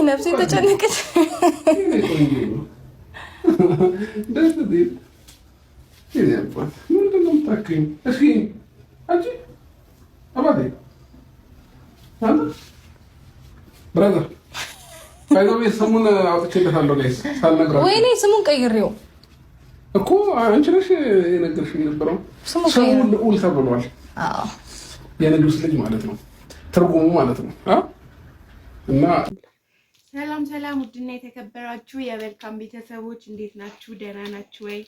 ነፍሴ ተጨነቀች። ስሙን አውጥቼለታለሁ ጋይስ ሳልነግራችሁ። ወይኔ ስሙን ቀይሬው እኮ አንቺ ነሽ የነገርሽኝ የነበረው። ስሙ ልዑል ተብሏል። አዎ የንጉስ ልጅ ማለት ነው ትርጉሙ ማለት ነው። እና ሰላም ሰላም፣ ውድና የተከበራችሁ የዌልካም ቤተሰቦች እንዴት ናችሁ? ደህና ናችሁ ወይ?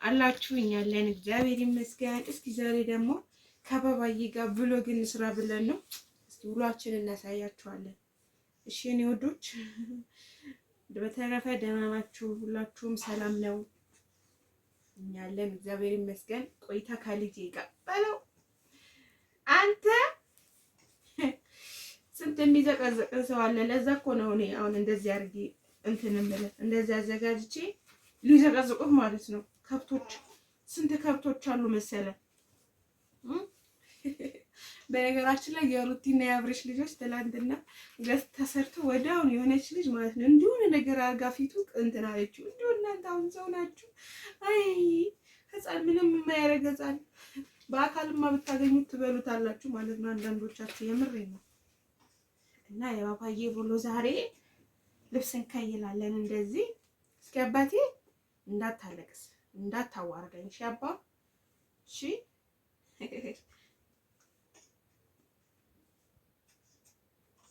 አላችሁ? እኛ አለን እግዚአብሔር ይመስገን። እስኪ ዛሬ ደግሞ ከአበባዬ ጋር ብሎግ እንስራ ብለን ነው። እስኪ ውሏችንን እናሳያችኋለን። እሺ የኔ ወዶች፣ በተረፈ ደህና ናችሁ? ሁላችሁም ሰላም ነው? እኛ አለን እግዚአብሔር ይመስገን። ቆይታ ከልጄ ጋር በለው አንተ ስንት የሚዘቀዘቅ ሰው አለ። ለዛ እኮ ነው እኔ አሁን እንደዚህ አድርጌ እንትን እምልህ እንደዚህ አዘጋጅቼ ሊዘቀዝቁት ማለት ነው። ከብቶች ስንት ከብቶች አሉ መሰለ። በነገራችን ላይ የሩቲና የአብሬሽ ልጆች ትላንትና ገስ ተሰርቶ ወዲያውኑ የሆነች ልጅ ማለት ነው እንዲሁን ነገር አርጋ ፊቱ እንትን አለችው። እንዲሁ እናንተ አሁን ሰው ናችሁ። አይ ህፃን ምንም የማያረግ ህፃን በአካልማ ብታገኙት ትበሉታላችሁ ማለት ነው አንዳንዶቻችሁ። የምሬ ነው። እና የባባዬ ብሎ ዛሬ ልብስ እንከይላለን እንደዚህ። እስኪ አባቴ እንዳታለቅስ እንዳታዋርደኝ እሺ አባ እሺ።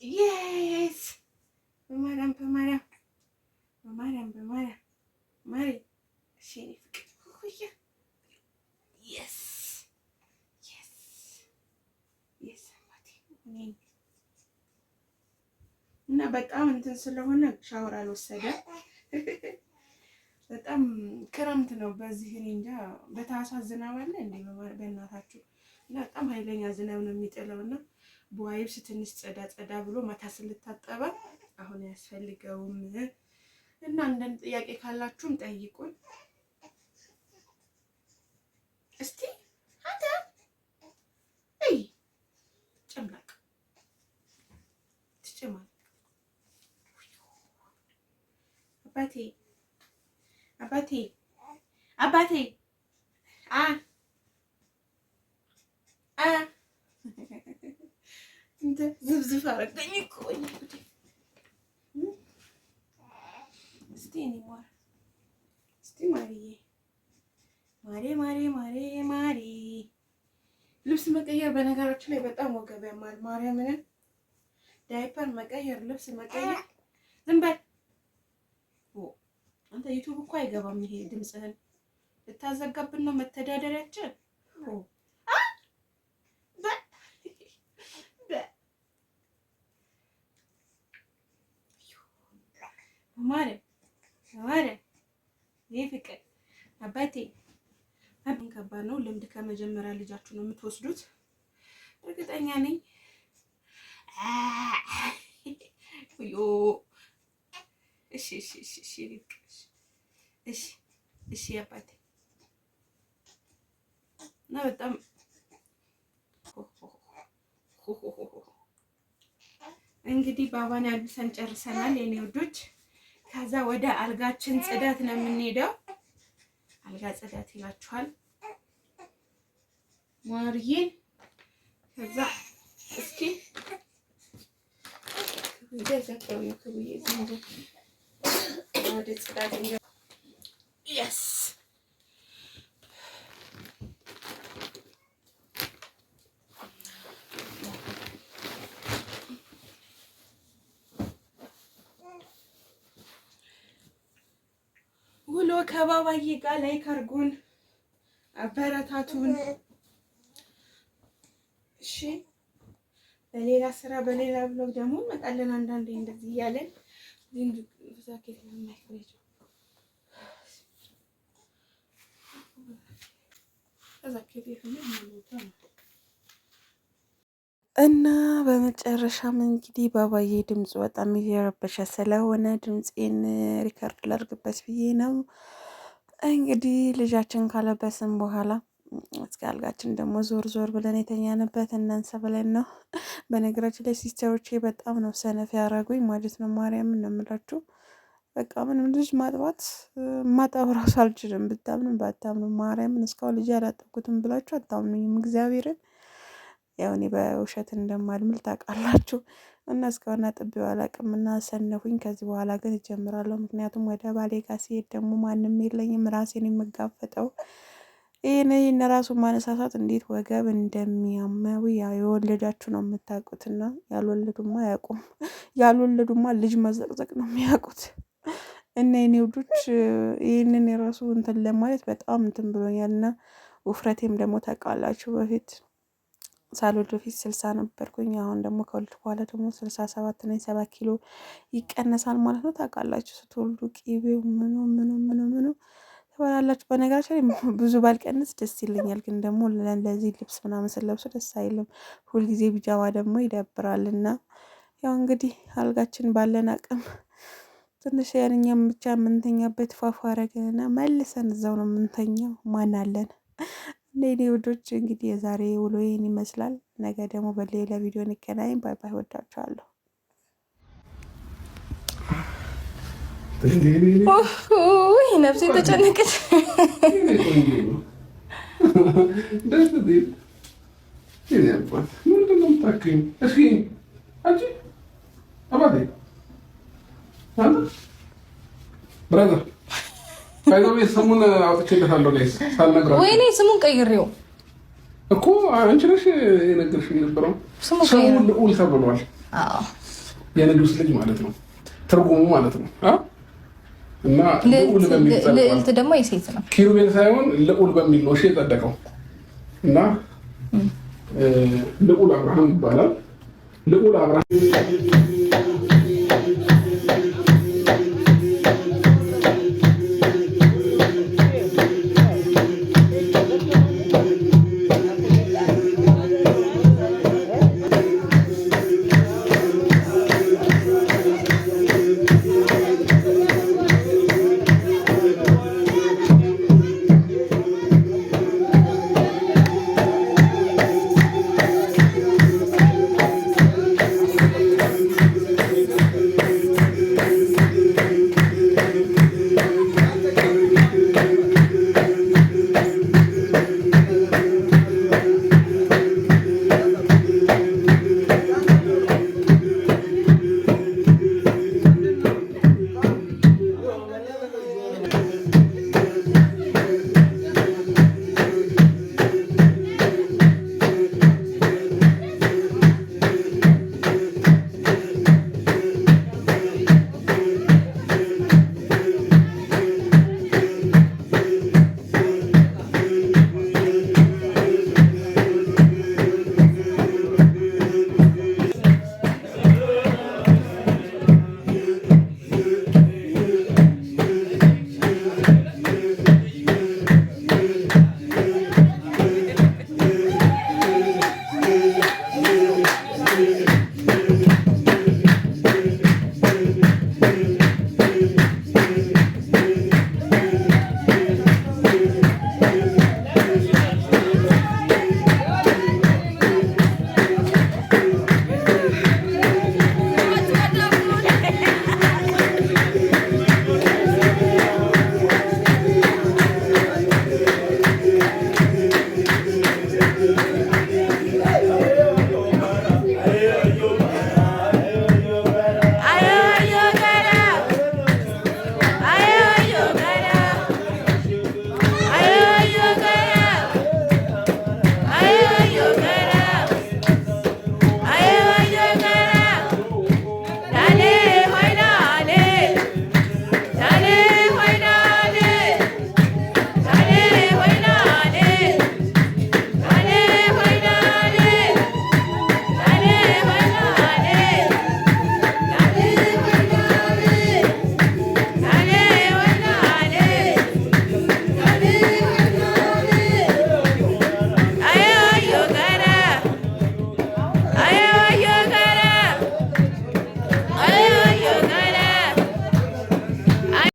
የስ በማርያም በማርያም በማርያም በማርያም ማሪ እሺ እኔ ፍቅር ሁያ የስ የስ የስ አባቴ እና በጣም እንትን ስለሆነ ሻወር አልወሰደም። በጣም ክረምት ነው በዚህ እኔ እንጃ በታህሳስ ዝናብ አለ እንዴ በእናታችሁ። እና በጣም ኃይለኛ ዝናብ ነው የሚጥለውና በዋይብስ ትንሽ ጸዳ ብሎ ማታ ስልታጠበ አሁን ያስፈልገውም። እና አንዳንድ ጥያቄ ካላችሁም ጠይቁን እስቲ። አንተ አይ ጨምላቅ ትጨማል አባቴ አባቴ አባቴ እንደ ዝብዝፍ አረገኝ እኮ እስቲ እኔ ማር እስቲ ማሪዬ ማሬ ልብስ መቀየር በነገራችን ላይ በጣም ወገብ ያማል። ማርያምን ዳይፐር መቀየር ልብስ መቀየር ዝም በል አንተ። ዩቲዩብ እኮ አይገባም ይሄ ድምጽህን ልታዘጋብን ነው መተዳደሪያችን። ማረ ይሄ ፍቅር አባቴ ከባድ ነው። ልምድ ከመጀመሪያ ልጃችሁ ነው የምትወስዱት እርግጠኛ ነኝ። እሺ አባቴ እና በጣም እንግዲህ ባባን አልብሰን ጨርሰናል የኔ ወዶች። ከዛ ወደ አልጋችን ጽዳት ነው የምንሄደው። አልጋ ጽዳት ይላችኋል ማርዬ። ከዛ እስኪ እንደዛው ይከብዬ ዝንጀ ወደ ጽዳት yes ውሎ ከባባዬ ጋር ላይክ አድርጉን አበረታቱን እሺ። በሌላ ስራ በሌላ ብሎግ ደግሞ እንመጣለን አንዳንዴ እንደዚህ እያለን ዛኬት ለማይፈረጅ እና በመጨረሻም እንግዲህ ባባዬ ድምፁ በጣም እየረበሸ ስለሆነ ድምፄን ሪከርድ ላድርግበት ብዬ ነው። እንግዲህ ልጃችን ካለበስን በኋላ እስከ አልጋችን ደግሞ ዞር ዞር ብለን የተኛንበት እናንሳ ብለን ነው። በነገራችን ላይ ሲስተሮቼ በጣም ነው ሰነፍ ያደረጉኝ ማለት ነው። ማርያም ነው የምላችሁ። በቃ ምንም ልጅ ማጥባት ማጠብ ራሱ አልችልም። ብታምኑ ባታምኑ ማርያምን እስካሁን ልጅ አላጠብኩትም ብላችሁ አታምኑኝም። እግዚአብሔርን ያው እኔ በውሸት እንደማልምል ታውቃላችሁ። እና እስካሁን አጥቤው አላውቅም እና ሰነፉኝ። ከዚህ በኋላ ግን እጀምራለሁ። ምክንያቱም ወደ ባሌ ጋር ሲሄድ ደግሞ ማንም የለኝም፣ ራሴን የምጋፈጠው። ይህን ራሱ ማነሳሳት እንዴት ወገብ እንደሚያመው የወለዳችሁ ነው የምታውቁትና ያልወለዱማ አያውቁም። ያልወለዱማ ልጅ መዘቅዘቅ ነው የሚያውቁት። እና የኔ ውዶች ይህንን የራሱ እንትን ለማለት በጣም እንትን ብሎኛል። እና ውፍረቴም ደግሞ ታውቃላችሁ በፊት ሳልወልድ በፊት 60 ነበርኩኝ። አሁን ደግሞ ከወልድ በኋላ ደግሞ 67 ነኝ። 7 ኪሎ ይቀነሳል ማለት ነው። ታውቃላችሁ ስትወልዱ ቂቤው ምኑ ትበላላችሁ። በነገራችን ላይ ብዙ ባልቀንስ ደስ ይለኛል፣ ግን ደግሞ ለዚህ ልብስ ምናምን ስለብሱ ደስ አይልም። ሁልጊዜ ቢጃማ ደግሞ ይደብራል። እና ያው እንግዲህ አልጋችን ባለን አቅም ትንሽ ያንኛም ብቻ የምንተኛበት ፏፏ አረገንና መልሰን እዛው ነው የምንተኛው። ማን አለን? ሌሊ ውዶች እንግዲህ የዛሬ ውሎ ይህን ይመስላል። ነገ ደግሞ በሌላ ቪዲዮ እንገናኝ። ባይ ባይ። ወዳችኋለሁ። ነፍሴ ተጨነቀች። ስሙን አውጥቼለታለሁ ጋይስ ሳልነግራችሁ። ወይኔ ስሙን ቀይሬው እኮ አንቺ ነሽ የነገርሽኝ የነበረው። ስሙ ልዑል ተብሏል። የንጉስ ልጅ ማለት ነው ትርጉሙ ማለት ነው። እና ልዑል በሚል ልዕልት ደግሞ የሴት ነው። ኪሩቤል ሳይሆን ልዑል በሚል ነው የጸደቀው። እና ልዑል አብርሃም ይባላል። ልዑል አብርሃም